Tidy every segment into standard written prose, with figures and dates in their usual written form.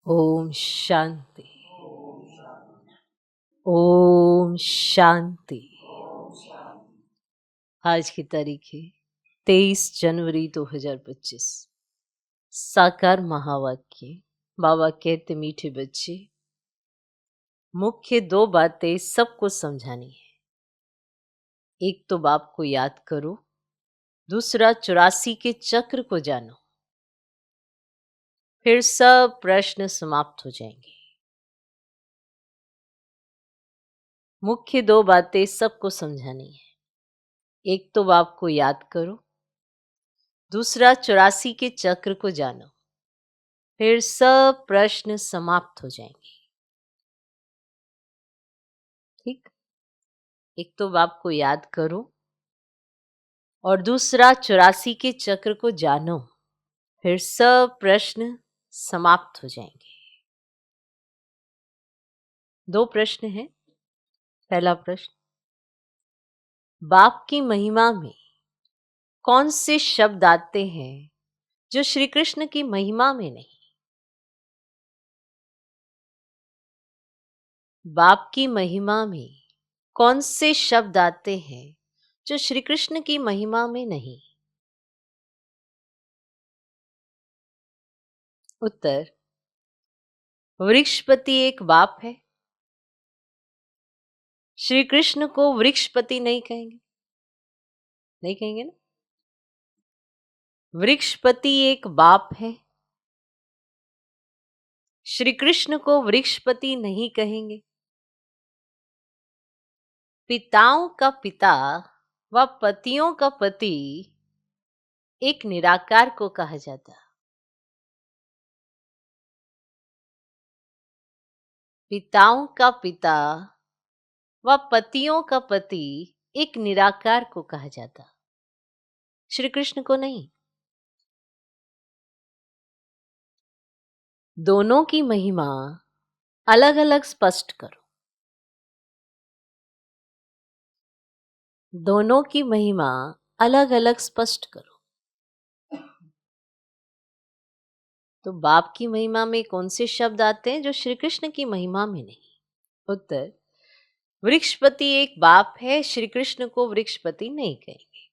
ओम शांति। ओम शांति। आज की तारीख है 23 जनवरी 2025। साकार महावाक्य। बाबा कहते मीठे बच्चे, मुख्य दो बातें सबको समझानी है। एक तो बाप को याद करो, दूसरा 84 के चक्र को जानो, फिर सब प्रश्न समाप्त हो जाएंगे। मुख्य दो बातें सबको समझानी है। एक तो बाप को याद करो, दूसरा 84 के चक्र को जानो, फिर सब प्रश्न समाप्त हो जाएंगे। ठीक। एक तो बाप को याद करो और दूसरा 84 के चक्र को जानो, फिर सब प्रश्न समाप्त हो जाएंगे। दो प्रश्न हैं। पहला प्रश्न, बाप की महिमा में कौन से शब्द आते हैं जो श्री कृष्ण की महिमा में नहीं? बाप की महिमा में कौन से शब्द आते हैं जो श्री कृष्ण की महिमा में नहीं? उत्तर, वृक्षपति एक बाप है। श्री कृष्ण को वृक्षपति नहीं कहेंगे, नहीं कहेंगे ना। वृक्षपति एक बाप है, श्री कृष्ण को वृक्षपति नहीं कहेंगे। पिताओं का पिता व पतियों का पति एक निराकार को कहा जाता। पिताओं का पिता व पतियों का पति एक निराकार को कहा जाता, श्री कृष्ण को नहीं। दोनों की महिमा अलग अलग स्पष्ट करो। दोनों की महिमा अलग अलग स्पष्ट करो। तो बाप की महिमा में कौन से शब्द आते हैं जो श्री कृष्ण की महिमा में नहीं? उत्तर, वृक्षपति एक बाप है, श्री कृष्ण को वृक्षपति नहीं कहेंगे।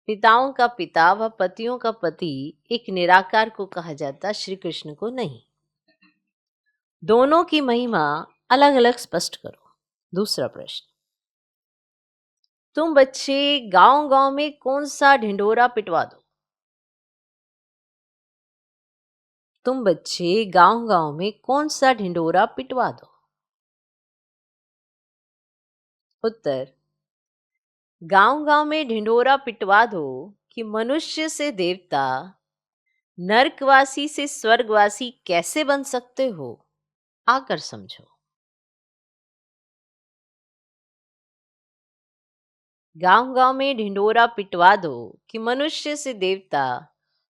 पिताओं का पिता व पतियों का पति एक निराकार को कहा जाता, श्री कृष्ण को नहीं। दोनों की महिमा अलग अलग स्पष्ट करो। दूसरा प्रश्न, तुम बच्चे गांव गांव में कौन सा ढिंढोरा पिटवा दो? तुम बच्चे गांव गांव में कौन सा ढिंढोरा पिटवा दो? उत्तर, गांव गांव में ढिंढोरा पिटवा दो कि मनुष्य से देवता, नरकवासी से स्वर्गवासी कैसे बन सकते हो, आकर समझो। गांव गांव में ढिंढोरा पिटवा दो कि मनुष्य से देवता,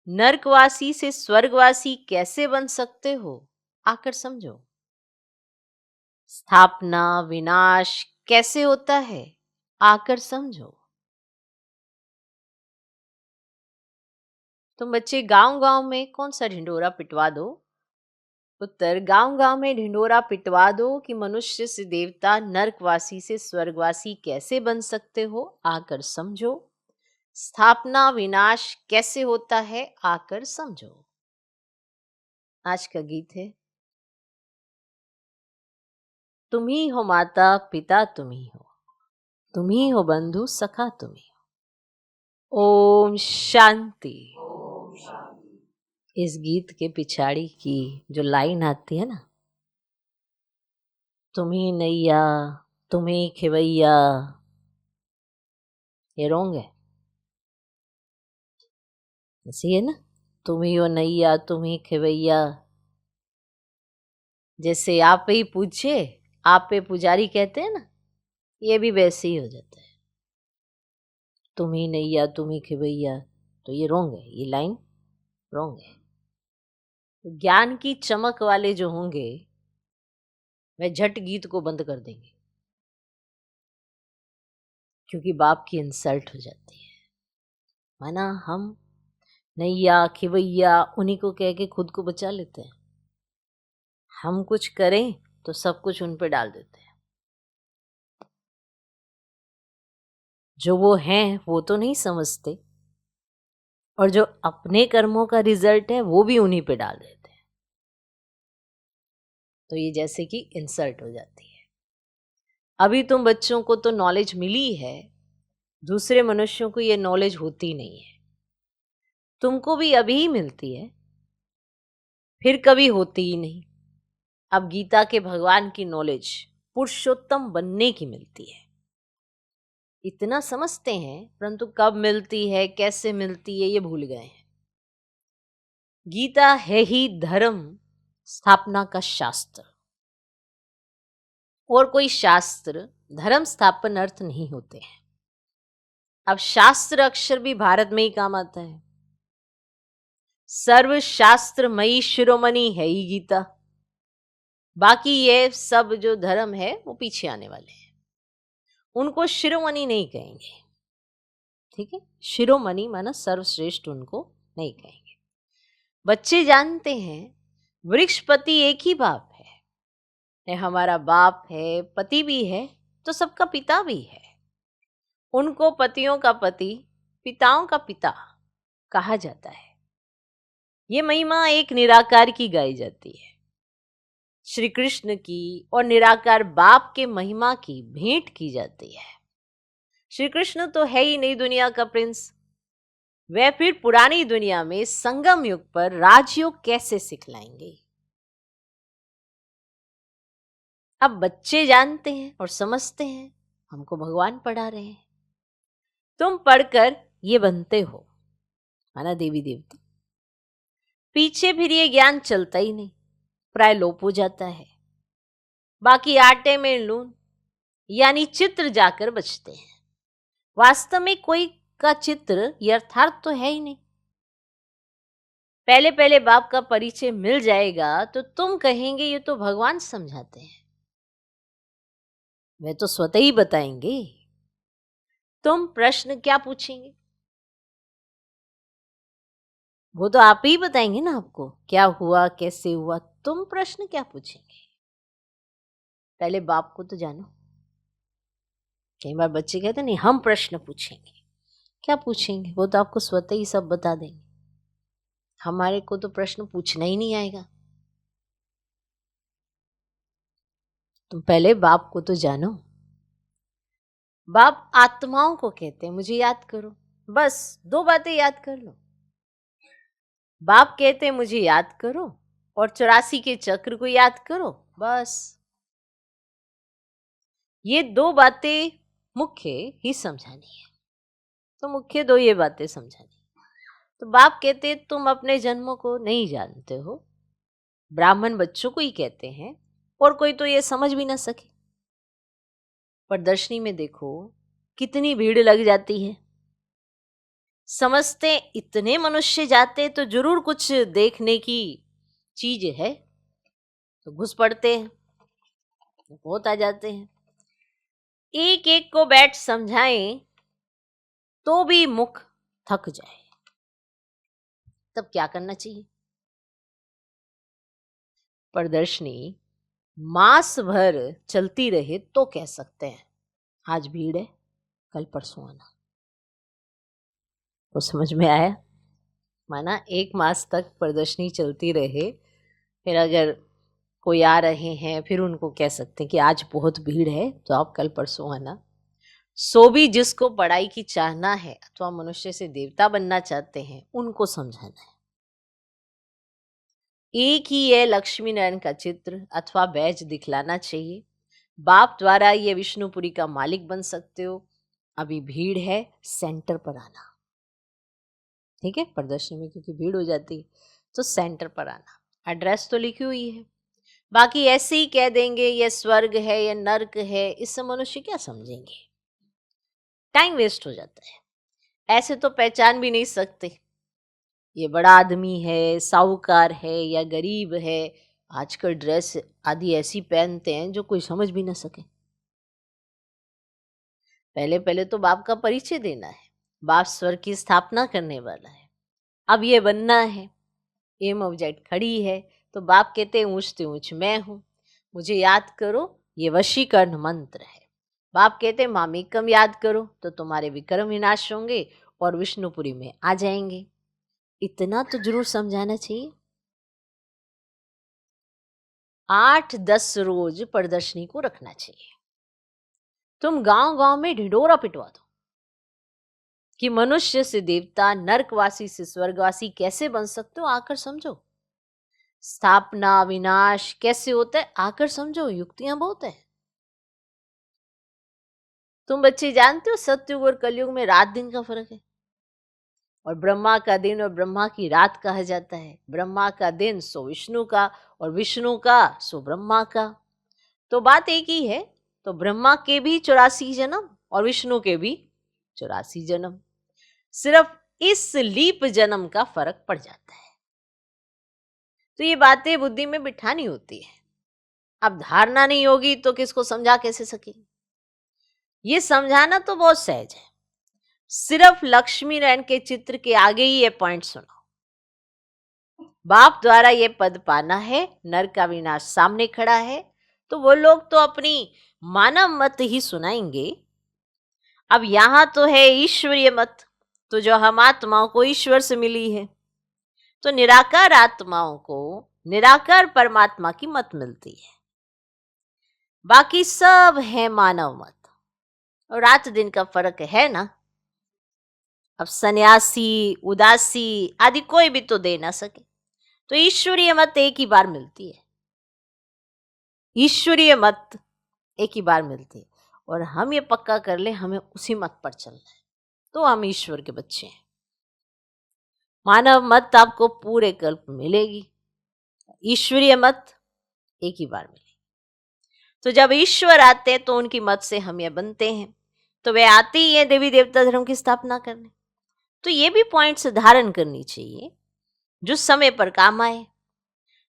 नरकवासी से स्वर्गवासी कैसे बन सकते हो, आकर समझो। स्थापना विनाश कैसे होता है, आकर समझो। तुम बच्चे गांव गांव में कौन सा ढिंढोरा पिटवा दो? उत्तर, गांव गांव में ढिंढोरा पिटवा दो कि मनुष्य से देवता, नरकवासी से स्वर्गवासी कैसे बन सकते हो, आकर समझो। स्थापना विनाश कैसे होता है, आकर समझो। आज का गीत है, तुम ही हो माता पिता, तुम ही हो, तुम ही हो बंधु सखा, तुम ही हो। ओम शांति। इस गीत के पिछाड़ी की जो लाइन आती है ना, तुम्ही नैया तुम्ही खिवैया, ये रोंग है। ऐसी है ना, तुम्ही हो नैया तुम्ही खिवैया। जैसे आप ही पूछे, आप पे पुजारी कहते हैं ना, ये भी वैसे ही हो जाता है। तुम्ही नैया तुम्ही खिवैया, तो ये रोंग है, ये लाइन रोंग है। ज्ञान की चमक वाले जो होंगे वह झट गीत को बंद कर देंगे, क्योंकि बाप की इंसल्ट हो जाती है। माना हम नैया खिवैया उन्हीं को कह के खुद को बचा लेते हैं। हम कुछ करें तो सब कुछ उन पे डाल देते हैं। जो वो हैं वो तो नहीं समझते, और जो अपने कर्मों का रिजल्ट है वो भी उन्हीं पे डाल देते हैं। तो ये जैसे कि इंसल्ट हो जाती है। अभी तुम बच्चों को तो नॉलेज मिली है, दूसरे मनुष्यों को ये नॉलेज होती नहीं है। तुमको भी अभी ही मिलती है, फिर कभी होती ही नहीं। अब गीता के भगवान की नॉलेज पुरुषोत्तम बनने की मिलती है। इतना समझते हैं, परंतु कब मिलती है, कैसे मिलती है, ये भूल गए हैं। गीता है ही धर्म स्थापना का शास्त्र, और कोई शास्त्र धर्म स्थापन अर्थ नहीं होते हैं। अब शास्त्र अक्षर भी भारत में ही काम आता है। सर्व शास्त्रमयी शिरोमणि है ही गीता। बाकी ये सब जो धर्म है वो पीछे आने वाले हैं, उनको शिरोमणि नहीं कहेंगे। ठीक है, शिरोमणि माना सर्वश्रेष्ठ उनको नहीं कहेंगे। बच्चे जानते हैं वृक्षपति एक ही बाप है, हमारा बाप है, पति भी है, तो सबका पिता भी है। उनको पतियों का पति, पिताओं का पिता कहा जाता है। ये महिमा एक निराकार की गाई जाती है, श्री कृष्ण की और निराकार बाप के महिमा की भेंट की जाती है। श्री कृष्ण तो है ही नई दुनिया का प्रिंस, वह फिर पुरानी दुनिया में संगम युग पर राजयोग कैसे सिखलाएंगे। अब बच्चे जानते हैं और समझते हैं, हमको भगवान पढ़ा रहे हैं। तुम पढ़कर ये बनते हो, माना देवी देवता, पीछे फिर ये ज्ञान चलता ही नहीं, प्राय लोप हो जाता है। बाकी आटे में लून यानी चित्र जाकर बचते हैं। वास्तव में कोई का चित्र यथार्थ तो है ही नहीं। पहले पहले बाप का परिचय मिल जाएगा तो तुम कहेंगे ये तो भगवान समझाते हैं, वे तो स्वतः ही बताएंगे। तुम प्रश्न क्या पूछेंगे, वो तो आप ही बताएंगे ना आपको क्या हुआ, कैसे हुआ। तुम प्रश्न क्या पूछेंगे, पहले बाप को तो जानो। कई बार बच्चे कहते नहीं हम प्रश्न पूछेंगे, क्या पूछेंगे, वो तो आपको स्वतः ही सब बता देंगे। हमारे को तो प्रश्न पूछना ही नहीं आएगा। तुम पहले बाप को तो जानो। बाप आत्माओं को कहते हैं मुझे याद करो, बस 2 बातें याद कर लो। बाप कहते हैं मुझे याद करो और 84 के चक्र को याद करो, बस ये 2 बातें मुख्य ही समझानी है। तो मुख्य 2 ये बातें समझानी। तो बाप कहते हैं तुम अपने जन्मों को नहीं जानते हो, ब्राह्मण बच्चों को ही कहते हैं, और कोई तो ये समझ भी ना सके। प्रदर्शनी में देखो कितनी भीड़ लग जाती है, समझते इतने मनुष्य जाते तो जरूर कुछ देखने की चीज है, तो घुस पड़ते हैं, बहुत आ जाते हैं। एक एक को बैठ समझाएं तो भी मुख थक जाए, तब क्या करना चाहिए। प्रदर्शनी मास भर चलती रहे तो कह सकते हैं आज भीड़ है, कल परसों आना। तो समझ में आया, माना 1 मास तक प्रदर्शनी चलती रहे, फिर अगर कोई आ रहे हैं फिर उनको कह सकते हैं कि आज बहुत भीड़ है तो आप कल परसों आना। सो भी जिसको पढ़ाई की चाहना है अथवा मनुष्य से देवता बनना चाहते हैं उनको समझाना है। एक ही है लक्ष्मी नारायण का चित्र अथवा बैज दिखलाना चाहिए। बाप द्वारा ये विष्णुपुरी का मालिक बन सकते हो, अभी भीड़ है, सेंटर पर आना। ठीक है, प्रदर्शनी में क्योंकि भीड़ हो जाती है तो सेंटर पर आना। एड्रेस तो लिखी हुई है, बाकी ऐसे ही कह देंगे ये स्वर्ग है या नर्क है, इससे मनुष्य क्या समझेंगे, टाइम वेस्ट हो जाता है। ऐसे तो पहचान भी नहीं सकते ये बड़ा आदमी है, साहूकार है या गरीब है। आजकल ड्रेस आदि ऐसी पहनते हैं जो कोई समझ भी ना सके। पहले पहले तो बाप का परिचय देना है, बाप स्वर्ग की स्थापना करने वाला है, अब ये बनना है। एम ऑब्जेक्ट खड़ी है, तो बाप कहते ऊंचते ऊंच मैं हूं, मुझे याद करो, ये वशीकरण मंत्र है। बाप कहते मामेकम याद करो तो तुम्हारे विक्रम विनाश होंगे और विष्णुपुरी में आ जाएंगे। इतना तो जरूर समझाना चाहिए। 8-10 रोज प्रदर्शनी को रखना चाहिए। तुम गांव गांव में ढिंडोरा पिटवा दो कि मनुष्य से देवता, नरकवासी से स्वर्गवासी कैसे बन सकते हो, आकर समझो। स्थापना विनाश कैसे होता है, आकर समझो। युक्तियां बहुत है। तुम बच्चे जानते हो सतयुग और कलयुग में रात दिन का फर्क है। और ब्रह्मा का दिन और ब्रह्मा की रात कहा जाता है। ब्रह्मा का दिन सो विष्णु का और विष्णु का सो ब्रह्मा का। तो बात एक ही है। तो ब्रह्मा के भी 84 जन्म और विष्णु के भी 84 जन्म, सिर्फ इस लीप जन्म का फर्क पड़ जाता है। तो ये बातें बुद्धि में बिठानी होती है। अब धारणा नहीं होगी तो किसको समझा कैसे सकेंगे। ये समझाना तो बहुत सहज है। सिर्फ लक्ष्मी नारायण के चित्र के आगे ही ये पॉइंट सुनो। बाप द्वारा ये पद पाना है, नर का विनाश सामने खड़ा है, तो वो लोग तो अपनी मानव मत ही सुनाएंगे। अब यहां तो है ईश्वरीय मत, तो जो हम आत्माओं को ईश्वर से मिली है, तो निराकार आत्माओं को निराकार परमात्मा की मत मिलती है। बाकी सब है मानव मत। और रात दिन का फर्क है ना। अब सन्यासी, उदासी आदि कोई भी तो दे ना सके। तो ईश्वरीय मत एक ही बार मिलती है। ईश्वरीय मत एक ही बार मिलती है। और हम ये पक्का कर ले हमें उसी मत पर चलना है, तो हम ईश्वर के बच्चे हैं। मानव मत आपको पूरे कल्प मिलेगी, ईश्वरीय मत एक ही बार मिलेगी। तो जब ईश्वर आते हैं तो उनकी मत से हम ये बनते हैं। तो वे आते ही है देवी देवता धर्म की स्थापना करने। तो ये भी पॉइंट्स धारण करनी चाहिए जो समय पर काम आए।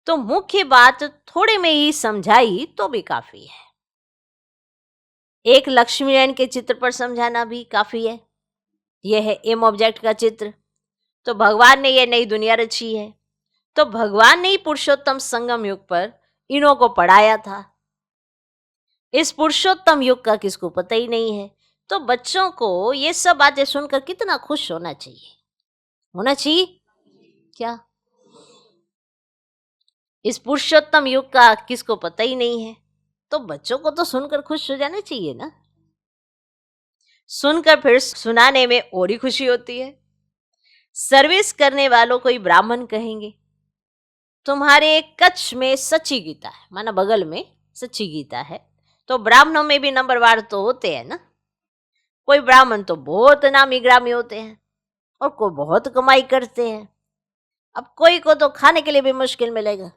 तो मुख्य बात थोड़े में ही समझाई तो भी काफी है। एक लक्ष्मी नारायण के चित्र पर समझाना भी काफी है। यह है एम ऑब्जेक्ट का चित्र। तो भगवान ने यह नई दुनिया रची है। तो भगवान ने ही पुरुषोत्तम संगम युग पर इन्हों को पढ़ाया था। इस पुरुषोत्तम युग का किसको पता ही नहीं है। तो बच्चों को ये सब बातें सुनकर कितना खुश होना चाहिए। होना चाहिए क्या? इस पुरुषोत्तम युग का किसको पता ही नहीं है, तो बच्चों को तो सुनकर खुश हो जाना चाहिए ना। सुनकर फिर सुनाने में और ही खुशी होती है। सर्विस करने वालों को ही ब्राह्मण कहेंगे। तुम्हारे कच्छ में सच्ची गीता है, माना बगल में सच्ची गीता है, तो ब्राह्मणों में भी नंबरवार तो होते हैं ना। कोई ब्राह्मण तो बहुत नामी ग्रामी होते हैं और कोई बहुत कमाई करते हैं। अब कोई को तो खाने के लिए भी मुश्किल मिलेगा।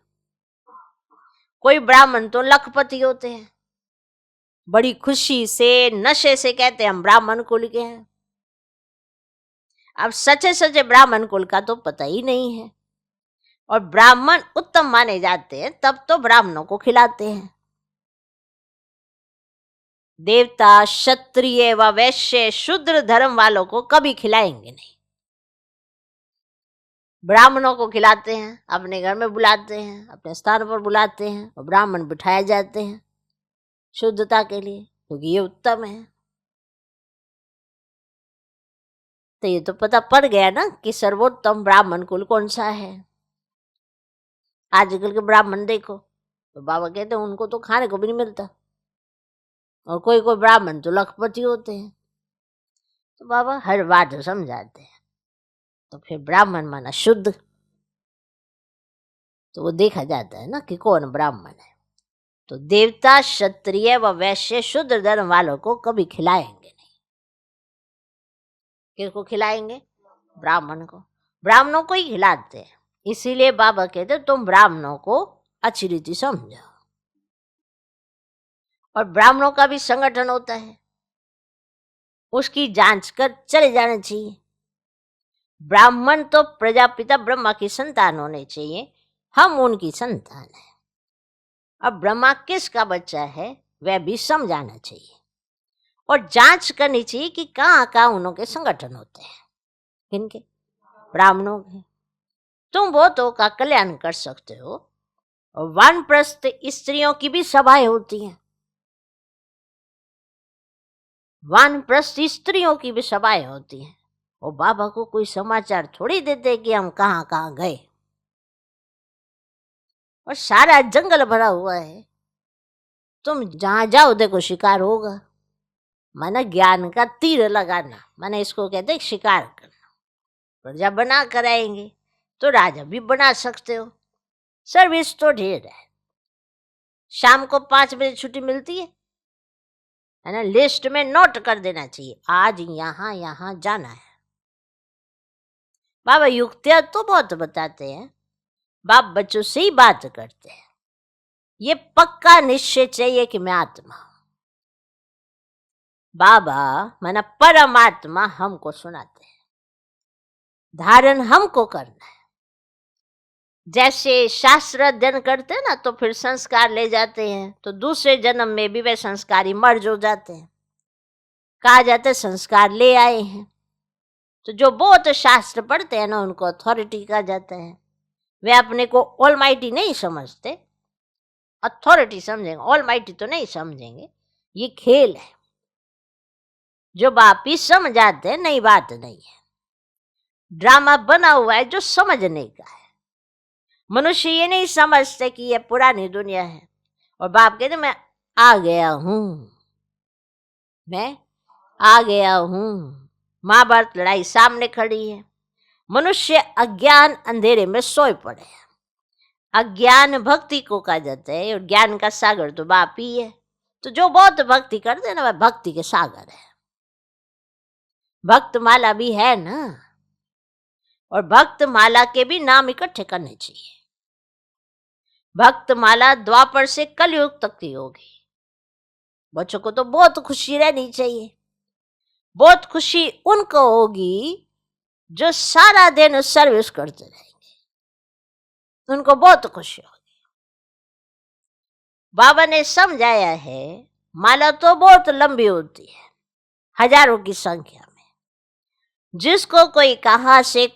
कोई ब्राह्मण तो लखपति होते हैं, बड़ी खुशी से नशे से कहते हैं हम ब्राह्मण कुल के हैं। अब सच्चे सच्चे ब्राह्मण कुल का तो पता ही नहीं है। और ब्राह्मण उत्तम माने जाते हैं तब तो ब्राह्मणों को खिलाते हैं। देवता, क्षत्रिय व वैश्य शूद्र धर्म वालों को कभी खिलाएंगे नहीं। ब्राह्मणों को खिलाते हैं, अपने घर में बुलाते हैं, अपने स्थान पर बुलाते हैं और ब्राह्मण बिठाए जाते हैं शुद्धता के लिए, क्योंकि ये उत्तम है। तो ये तो पता पड़ गया ना कि सर्वोत्तम ब्राह्मण कुल कौन सा है। आजकल के ब्राह्मण देखो तो बाबा कहते हैं उनको तो खाने को भी नहीं मिलता। और कोई कोई ब्राह्मण तो लखपति होते हैं। तो बाबा हर बात समझाते हैं। तो फिर ब्राह्मण माना शुद्ध, तो वो देखा जाता है ना कि कौन ब्राह्मण है। तो देवता, क्षत्रिय व वैश्य शुद्ध धर्म वालों को कभी खिलाएंगे नहीं। किसको खिलाएंगे? ब्राह्मण को। ब्राह्मणों को ही खिलाते हैं। इसीलिए बाबा कहते तुम ब्राह्मणों को अच्छी रीति समझो। और ब्राह्मणों का भी संगठन होता है, उसकी जांच कर चले जाना चाहिए। ब्राह्मण तो प्रजापिता ब्रह्मा की संतान होने चाहिए, हम उनकी संतान है। अब ब्रह्मा किसका बच्चा है वह भी समझाना चाहिए। और जांच करनी चाहिए कि कहाँ कहाँ उनों के संगठन होते हैं। किनके? ब्राह्मणों के। तुम बहुतों का कल्याण कर सकते हो और वानप्रस्थ स्त्रियों की भी सभाएं होती हैं, वानप्रस्थ स्त्रियों की भी सभाएं होती हैं। और बाबा को कोई समाचार थोड़ी देते कि हम कहाँ कहाँ गए, और सारा जंगल भरा हुआ है, तुम जहां जाओ देखो शिकार होगा। माना ज्ञान का तीर लगाना, माना इसको कहते हैं शिकार करना। प्रजा बना कर आएंगे तो राजा भी बना सकते हो। सर्विस तो ढेर है। शाम को 5 बजे छुट्टी मिलती है ना, लिस्ट में नोट कर देना चाहिए आज यहाँ यहाँ जाना है। बाबा युक्तियां तो बहुत बताते हैं, बाप बच्चों से ही बात करते हैं। ये पक्का निश्चय चाहिए कि मैं आत्मा हूं। बाबा माना परमात्मा हमको सुनाते हैं, धारण हमको करना है। जैसे शास्त्र अध्ययन करते हैं ना, तो फिर संस्कार ले जाते हैं, तो दूसरे जन्म में भी वे संस्कारी मर्ज हो जाते हैं। कहा जाता है संस्कार ले आए हैं। तो जो बहुत शास्त्र पढ़ते हैं ना, उनको अथॉरिटी कहा जाता है। वे अपने को ऑलमाइटी नहीं समझते, अथॉरिटी समझेंगे, ऑलमाइटी तो नहीं समझेंगे। ये खेल है। जो वापिस समझ आते हैं, नई बात नहीं है। ड्रामा बना हुआ है जो समझने का है। मनुष्य ये नहीं समझते कि ये पुरानी दुनिया है। और बाप कहते मैं आ गया हूं, मैं आ गया हूं। महाभारत लड़ाई सामने खड़ी है। मनुष्य अज्ञान अंधेरे में सोए पड़े हैं। अज्ञान भक्ति को कहा जाता है, और ज्ञान का सागर तो बाप ही है। तो जो बहुत भक्ति करते हैं ना, वह भक्ति के सागर है। भक्त माला भी है ना, और भक्त माला के भी नाम इकट्ठे करने चाहिए। भक्त माला द्वापर से कलयुग तक की होगी। बच्चों को तो बहुत खुशी रहनी चाहिए। बहुत खुशी उनको होगी जो सारा दिन सर्विस करते रहेंगे, उनको बहुत खुशी होगी। बाबा ने समझाया है, माला तो बहुत लंबी होती है, हजारों की संख्या में, जिसको कोई कहां से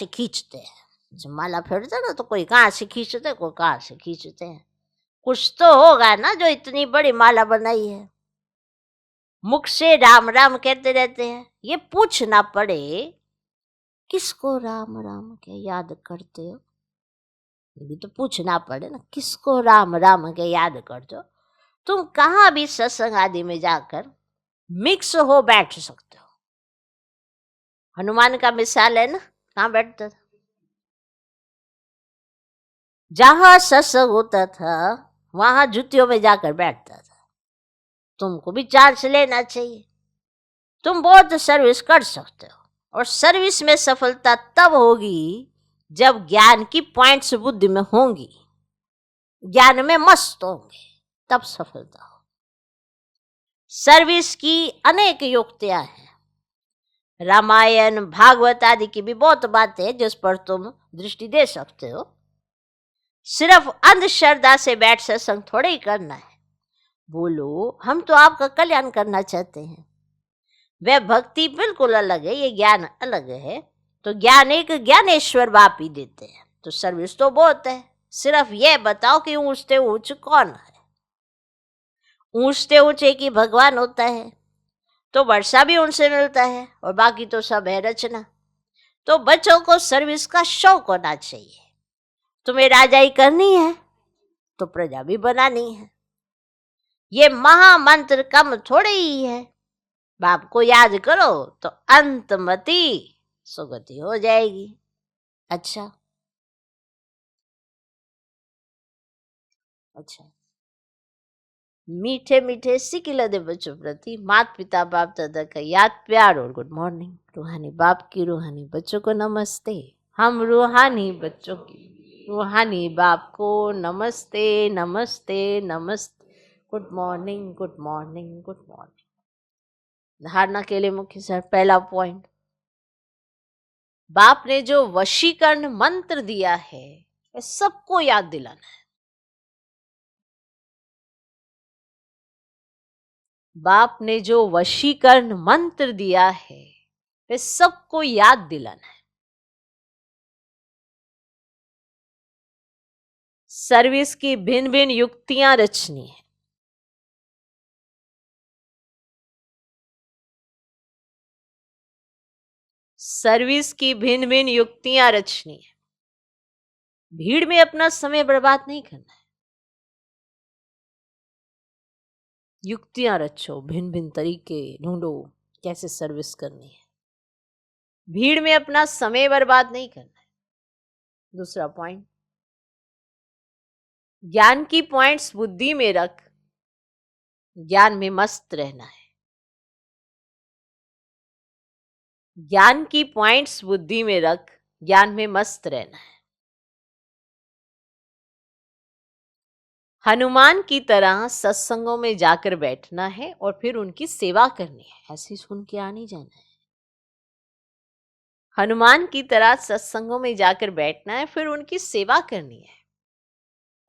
खींचते हैं। जब माला फेरते ना, तो कोई कहां से खींचते, कोई कहां से खींचते हैं। कुछ तो होगा ना जो इतनी बड़ी माला बनाई है। मुख से राम राम कहते रहते हैं, ये पूछना पड़े किसको राम राम के याद करते हो। ये भी तो पूछना पड़े ना, किसको राम राम के याद करते हो। तुम कहाँ भी सत्संग आदि में जाकर मिक्स हो बैठ सकते हो। हनुमान का मिसाल है ना, कहाँ बैठता था, जहां सत्संग होता था वहां जुतियों में जाकर बैठता था। तुमको भी चार्ज लेना चाहिए। तुम बहुत सर्विस कर सकते हो, और सर्विस में सफलता तब होगी जब ज्ञान की पॉइंट्स बुद्धि में होंगी, ज्ञान में मस्त होंगे, तब सफलता हो। सर्विस की अनेक युक्तियां हैं। रामायण भागवत आदि की भी बहुत बातें हैं जिस पर तुम दृष्टि दे सकते हो। सिर्फ अंधश्रद्धा से बैठ सत्संग थोड़े ही करना है। बोलो हम तो आपका कल्याण करना चाहते हैं। वह भक्ति बिल्कुल अलग है, ये ज्ञान अलग है। तो ज्ञान एक ज्ञानेश्वर बाप ही देते हैं। तो सर्विस तो बहुत है। सिर्फ यह बताओ कि ऊंचते ऊंच कौन है। ऊंचते ऊंच एक ही भगवान होता है, तो वर्षा भी उनसे मिलता है, और बाकी तो सब है रचना। तो बच्चों को सर्विस का शौक होना चाहिए। तुम्हें राजाई करनी है तो प्रजा भी बनानी है। ये महामंत्र कम थोड़े ही है। बाप को याद करो तो अंतमति सुगति हो जाएगी। अच्छा, मीठे मीठे सिकिलदे बच्चों प्रति माता पिता बाप दादा का याद प्यार और गुड मॉर्निंग। रूहानी बाप की रूहानी बच्चों को नमस्ते। हम रूहानी बच्चों की रूहानी बाप को नमस्ते नमस्ते नमस्ते। Good morning good morning good morning. धारणा के लिए मुख्य सर पहला पॉइंट, बाप ने जो वशीकरण मंत्र दिया है वह सबको याद दिलाना है। बाप ने जो वशीकरण मंत्र दिया है वह सबको याद दिलाना है। सर्विस की भिन्न भिन्न युक्तियां रचनी है। सर्विस की भिन्न भिन्न युक्तियां रचनी है। भीड़ में अपना समय बर्बाद नहीं करना है। युक्तियां रचो, भिन्न भिन्न तरीके ढूंढो कैसे सर्विस करनी है। भीड़ में अपना समय बर्बाद नहीं करना है। दूसरा पॉइंट, ज्ञान की पॉइंट्स बुद्धि में रख ज्ञान में मस्त रहना है। ज्ञान की पॉइंट्स बुद्धि में रख ज्ञान में मस्त रहना है। हनुमान की तरह सत्संगों में जाकर बैठना है और फिर उनकी सेवा करनी है। ऐसे सुन के आ नहीं जाना है। हनुमान की तरह सत्संगों में जाकर बैठना है, फिर उनकी सेवा करनी है।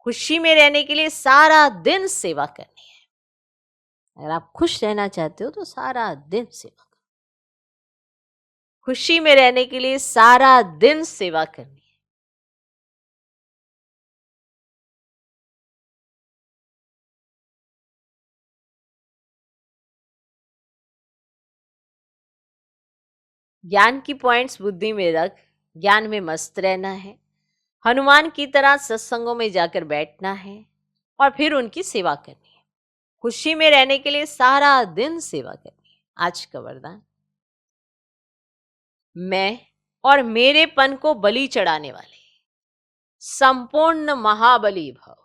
खुशी में रहने के लिए सारा दिन सेवा करनी है। अगर आप खुश रहना चाहते हो तो सारा दिन सेवा करो। खुशी में रहने के लिए सारा दिन सेवा करनी है। ज्ञान की पॉइंट्स बुद्धि में रख ज्ञान में मस्त रहना है। हनुमान की तरह सत्संगों में जाकर बैठना है और फिर उनकी सेवा करनी है। खुशी में रहने के लिए सारा दिन सेवा करनी है। आज का वरदान, मैं और मेरेपन को बलि चढ़ाने वाले संपूर्ण महाबली भव।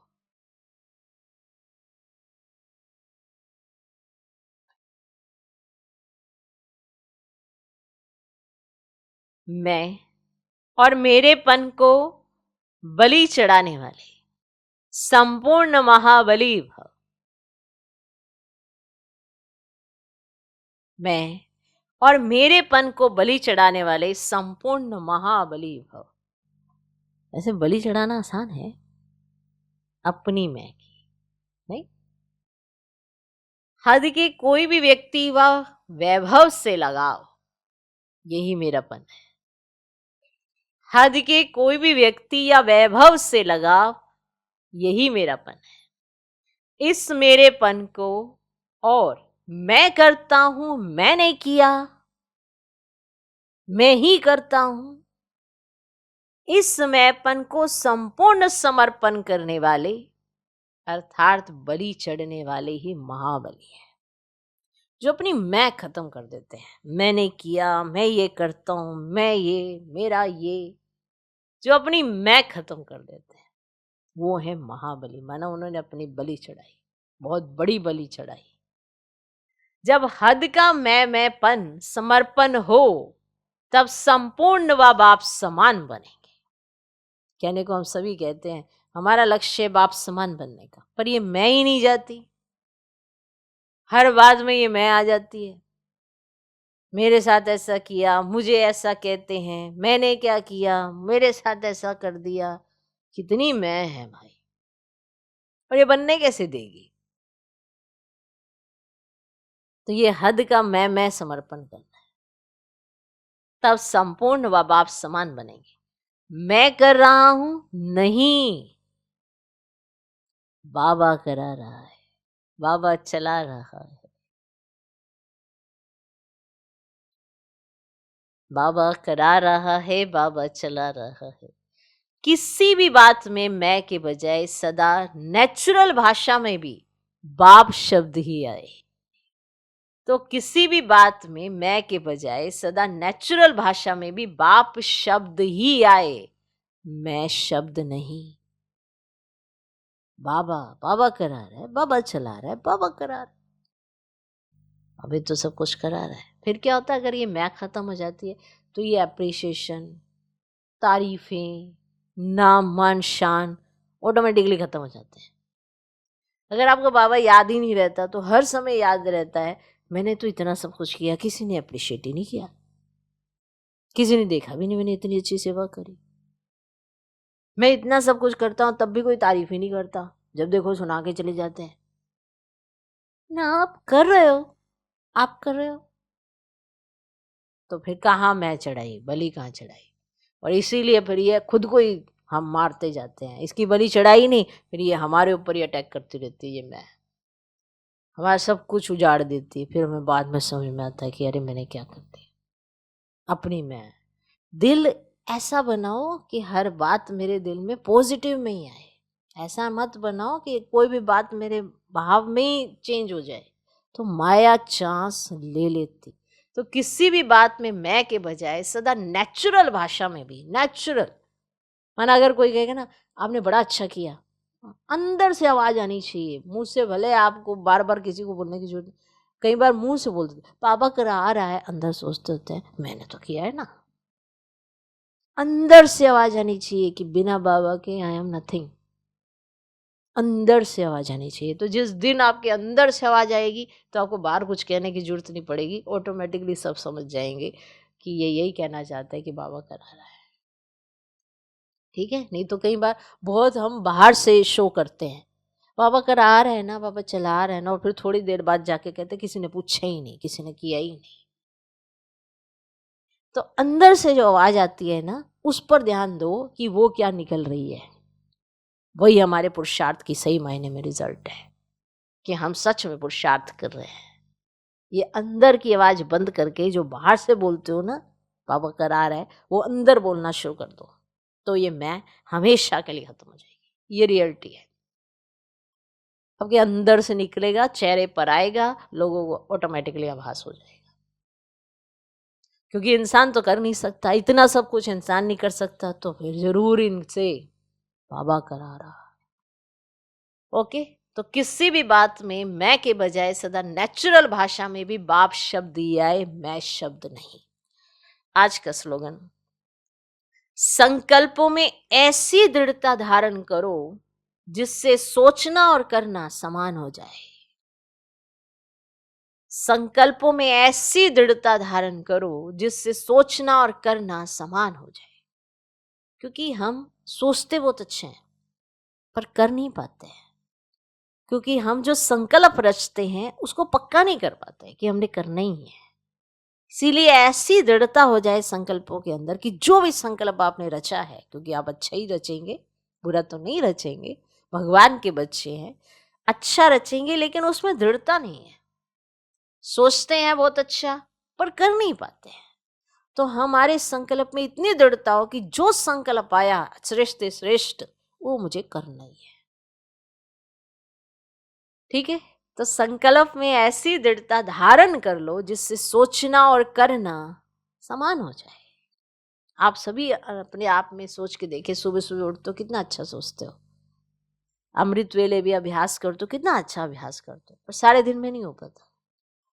मैं और मेरेपन को बलि चढ़ाने वाले संपूर्ण महाबली भव। मैं और मेरेपन को बलि चढ़ाने वाले संपूर्ण महाबली भव। ऐसे बलि चढ़ाना आसान है अपनी मैं की, नहीं? हद के कोई भी व्यक्ति व वैभव से लगाव, यही मेरापन है। हद के कोई भी व्यक्ति या वैभव से लगाव, यही मेरापन है। इस मेरेपन को और मैं करता हूं, मैंने किया, मैं ही करता हूं, इस मैंपन को संपूर्ण समर्पण करने वाले अर्थात बलि चढ़ने वाले ही महाबली है। जो अपनी मैं खत्म कर देते हैं, मैंने किया, मैं ये करता हूं, मैं ये, मेरा ये, जो अपनी मैं खत्म कर देते हैं वो है महाबली। माना उन्होंने अपनी बलि चढ़ाई, बहुत बड़ी बलि चढ़ाई। जब हद का मैंपन समर्पण हो तब संपूर्ण व बाप समान बनेंगे। कहने को हम सभी कहते हैं हमारा लक्ष्य बाप समान बनने का, पर ये मैं ही नहीं जाती। हर बात में ये मैं आ जाती है। मेरे साथ ऐसा किया, मुझे ऐसा कहते हैं, मैंने क्या किया, मेरे साथ ऐसा कर दिया। कितनी मैं है भाई, और ये बनने कैसे देगी? तो ये हद का मैं समर्पण करना है, तब संपूर्ण व बाप समान बनेंगे। मैं कर रहा हूं नहीं, बाबा करा रहा है, बाबा चला रहा है। बाबा करा रहा है, बाबा चला रहा है। किसी भी बात में मैं के बजाय सदा नेचुरल भाषा में भी बाप शब्द ही आए। तो किसी भी बात में मैं के बजाय सदा नेचुरल भाषा में भी बाप शब्द ही आए, मैं शब्द नहीं। बाबा बाबा करा रहा है, बाबा चला रहा है, बाबा करा रहा है। अभी तो सब कुछ करा रहा है। फिर क्या होता है अगर ये मैं खत्म हो जाती है तो ये अप्रिसिएशन, तारीफें, नाम मान शान ऑटोमेटिकली खत्म हो जाते हैं। अगर आपको बाबा याद ही नहीं रहता तो हर समय याद रहता है मैंने तो इतना सब कुछ किया, किसी ने अप्रिशिएट ही नहीं किया, किसी ने देखा भी नहीं मैंने इतनी अच्छी सेवा करी। मैं इतना सब कुछ करता हूं तब भी कोई तारीफ ही नहीं करता, जब देखो सुना के चले जाते हैं ना। आप कर रहे हो, आप कर रहे हो, तो फिर कहाँ मैं चढ़ाई, बलि कहाँ चढ़ाई? और इसीलिए फिर ये खुद को ही हम मारते जाते हैं, इसकी बलि चढ़ाई नहीं, फिर ये हमारे ऊपर ही अटैक करती रहती है, ये मैं, हमारा सब कुछ उजाड़ देती है। फिर हमें बाद में समझ में आता है कि अरे मैंने क्या कर दिया, अपनी मैं। दिल ऐसा बनाओ कि हर बात मेरे दिल में पॉजिटिव में ही आए। ऐसा मत बनाओ कि कोई भी बात मेरे भाव में ही चेंज हो जाए, तो माया चांस ले लेती। तो किसी भी बात में मैं के बजाय सदा नेचुरल भाषा में भी, नेचुरल, माना अगर कोई कहेगा ना आपने बड़ा अच्छा किया, अंदर से आवाज आनी चाहिए। मुंह से भले आपको बार बार किसी को बोलने की जरूरत नहीं, कई बार मुंह से बोलते पापा करा रहा है, अंदर सोचते होते हैं मैंने तो किया है ना। अंदर से आवाज आनी चाहिए कि बिना बाबा के आई एम नथिंग, अंदर से आवाज आनी चाहिए। तो जिस दिन आपके अंदर से आवाज आएगी तो आपको बाहर कुछ कहने की जरूरत नहीं पड़ेगी, ऑटोमेटिकली सब समझ जाएंगे कि ये यही कहना चाहता है कि बाबा करा रहा है। ठीक है, नहीं तो कई बार बहुत हम बाहर से शो करते हैं, बाबा करा रहे हैं ना, बाबा चला रहे हैं ना, और फिर थोड़ी देर बाद जाके कहते किसी ने पूछा ही नहीं, किसी ने किया ही नहीं। तो अंदर से जो आवाज आती है ना, उस पर ध्यान दो कि वो क्या निकल रही है। वही हमारे पुरुषार्थ की सही मायने में रिजल्ट है कि हम सच में पुरुषार्थ कर रहे हैं। ये अंदर की आवाज बंद करके जो बाहर से बोलते हो ना बाबा करा रहा है, वो अंदर बोलना शुरू कर दो, तो ये मैं हमेशा के लिए खत्म हो जाएगी। ये रियलिटी है। आपके अंदर से निकलेगा, चेहरे पर आएगा, लोगों को ऑटोमेटिकली आभास हो जाएगा। क्योंकि इंसान तो कर नहीं सकता, इतना सब कुछ इंसान नहीं कर सकता, तो फिर जरूर इनसे बाबा करा रहा। ओके, तो किसी भी बात में मैं के बजाय सदा नेचुरल भाषा में भी बाप शब्द दिया है, मैं शब्द नहीं। आज का स्लोगन, संकल्पों में ऐसी दृढ़ता धारण करो जिससे सोचना और करना समान हो जाए। संकल्पों में ऐसी दृढ़ता धारण करो जिससे सोचना और करना समान हो जाए। क्योंकि हम सोचते बहुत अच्छे हैं पर कर नहीं पाते हैं, क्योंकि हम जो संकल्प रचते हैं उसको पक्का नहीं कर पाते कि हमने करना ही है। इसीलिए ऐसी दृढ़ता हो जाए संकल्पों के अंदर कि जो भी संकल्प आपने रचा है, क्योंकि आप अच्छा ही रचेंगे, बुरा तो नहीं रचेंगे, भगवान के बच्चे हैं, अच्छा रचेंगे, लेकिन उसमें दृढ़ता नहीं है। सोचते हैं बहुत अच्छा पर कर नहीं पाते हैं। तो हमारे संकल्प में इतनी दृढ़ता हो कि जो संकल्प आया श्रेष्ठ श्रेष्ठ वो मुझे करना ही है। ठीक है, तो संकल्प में ऐसी दृढ़ता धारण कर लो जिससे सोचना और करना समान हो जाए। आप सभी अपने आप में सोच के देखे, सुबह सुबह उठते हो कितना अच्छा सोचते हो, अमृत वेले भी अभ्यास करते हो कितना अच्छा अभ्यास करते हो, पर सारे दिन में नहीं हो पाता।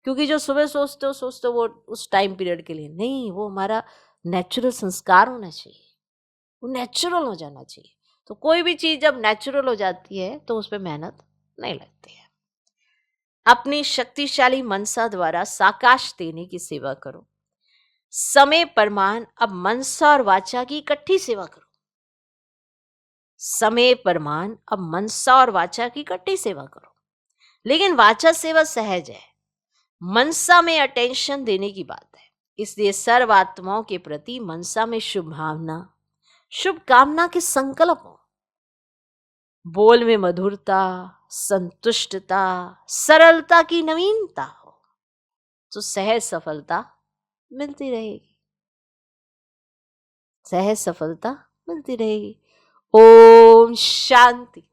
क्योंकि जो सुबह सोचते हो वो उस टाइम पीरियड के लिए नहीं, वो हमारा नेचुरल संस्कार होना चाहिए, वो नेचुरल हो जाना चाहिए। तो कोई भी चीज जब नेचुरल हो जाती है तो उस पर मेहनत नहीं लगती है। अपनी शक्तिशाली मनसा द्वारा साकाश देने की सेवा करो। समय परमान अब मनसा और वाचा की इकट्ठी सेवा करो। समय परमान अब मनसा और वाचा की इकट्ठी सेवा करो। लेकिन वाचा सेवा सहज है, मनसा में अटेंशन देने की बात है। इसलिए सर्व आत्माओं के प्रति मनसा में शुभ भावना, शुभ कामना के संकल्प हो। बोल में मधुरता, संतुष्टता, सरलता की नवीनता हो, तो सहज सफलता मिलती रहेगी, सहज सफलता मिलती रहेगी। ओम शांति।